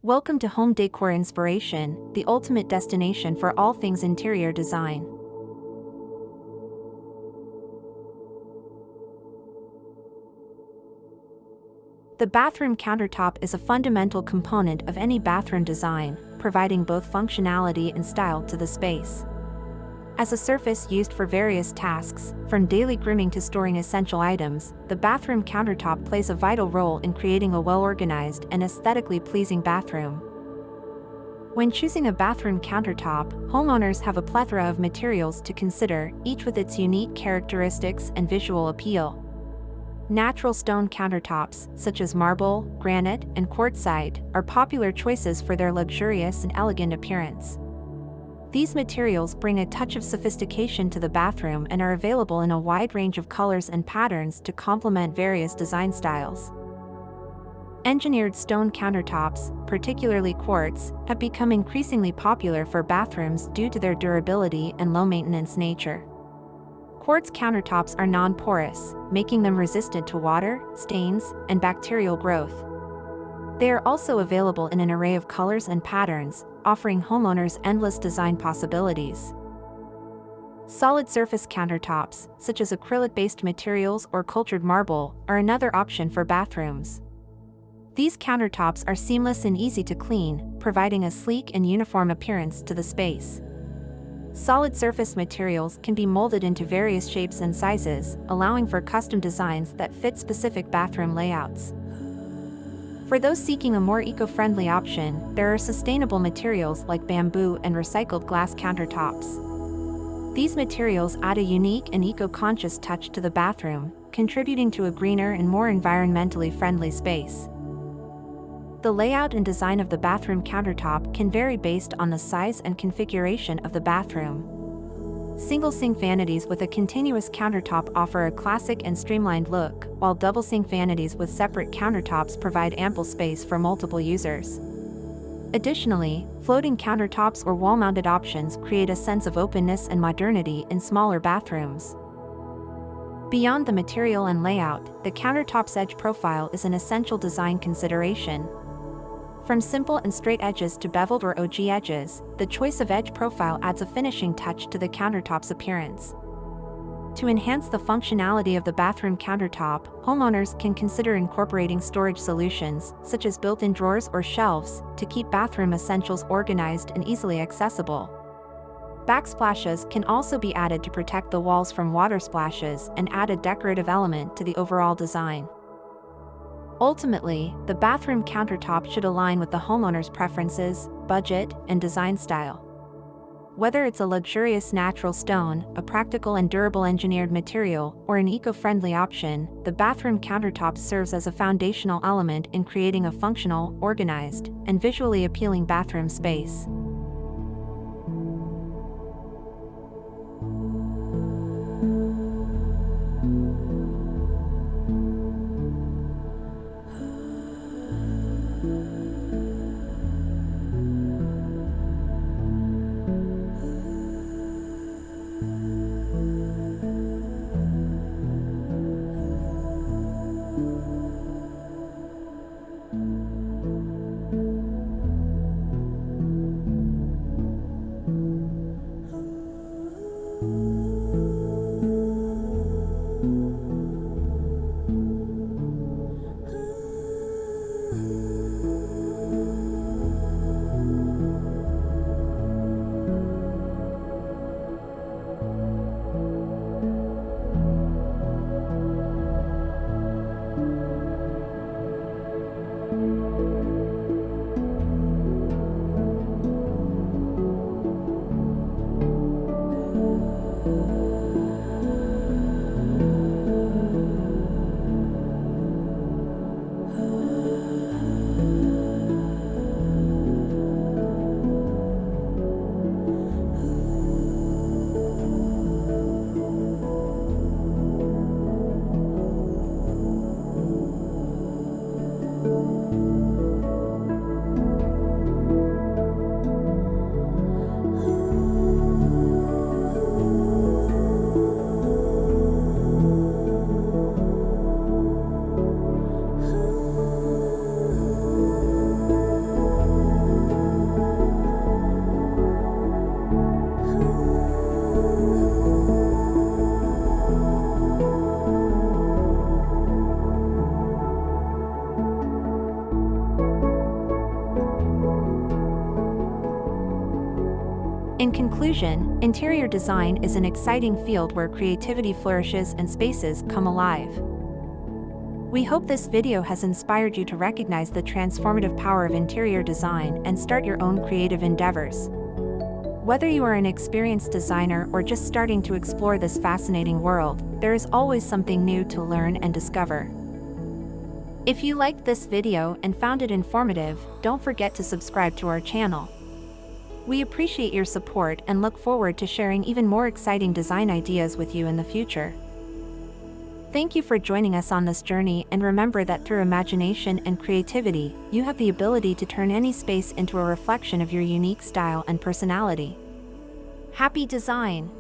Welcome to Home Decor Inspiration, the ultimate destination for all things interior design. The bathroom countertop is a fundamental component of any bathroom design, providing both functionality and style to the space. As a surface used for various tasks, from daily grooming to storing essential items, the bathroom countertop plays a vital role in creating a well-organized and aesthetically pleasing bathroom. When choosing a bathroom countertop, homeowners have a plethora of materials to consider, each with its unique characteristics and visual appeal. Natural stone countertops, such as marble, granite, and quartzite, are popular choices for their luxurious and elegant appearance. These materials bring a touch of sophistication to the bathroom and are available in a wide range of colors and patterns to complement various design styles. Engineered stone countertops, particularly quartz, have become increasingly popular for bathrooms due to their durability and low-maintenance nature. Quartz countertops are non-porous, making them resistant to water, stains, and bacterial growth. They are also available in an array of colors and patterns, offering homeowners endless design possibilities. Solid surface countertops, such as acrylic-based materials or cultured marble, are another option for bathrooms. These countertops are seamless and easy to clean, providing a sleek and uniform appearance to the space. Solid surface materials can be molded into various shapes and sizes, allowing for custom designs that fit specific bathroom layouts. For those seeking a more eco-friendly option, there are sustainable materials like bamboo and recycled glass countertops. These materials add a unique and eco-conscious touch to the bathroom, contributing to a greener and more environmentally friendly space. The layout and design of the bathroom countertop can vary based on the size and configuration of the bathroom. Single-sink vanities with a continuous countertop offer a classic and streamlined look, while double-sink vanities with separate countertops provide ample space for multiple users. Additionally, floating countertops or wall-mounted options create a sense of openness and modernity in smaller bathrooms. Beyond the material and layout, the countertop's edge profile is an essential design consideration. From simple and straight edges to beveled or ogee edges, the choice of edge profile adds a finishing touch to the countertop's appearance. To enhance the functionality of the bathroom countertop, homeowners can consider incorporating storage solutions, such as built-in drawers or shelves, to keep bathroom essentials organized and easily accessible. Backsplashes can also be added to protect the walls from water splashes and add a decorative element to the overall design. Ultimately, the bathroom countertop should align with the homeowner's preferences, budget, and design style. Whether it's a luxurious natural stone, a practical and durable engineered material, or an eco-friendly option, the bathroom countertop serves as a foundational element in creating a functional, organized, and visually appealing bathroom space. In conclusion, interior design is an exciting field where creativity flourishes and spaces come alive. We hope this video has inspired you to recognize the transformative power of interior design and start your own creative endeavors. Whether you are an experienced designer or just starting to explore this fascinating world, there is always something new to learn and discover. If you liked this video and found it informative, don't forget to subscribe to our channel. We appreciate your support and look forward to sharing even more exciting design ideas with you in the future. Thank you for joining us on this journey, and remember that through imagination and creativity, you have the ability to turn any space into a reflection of your unique style and personality. Happy design!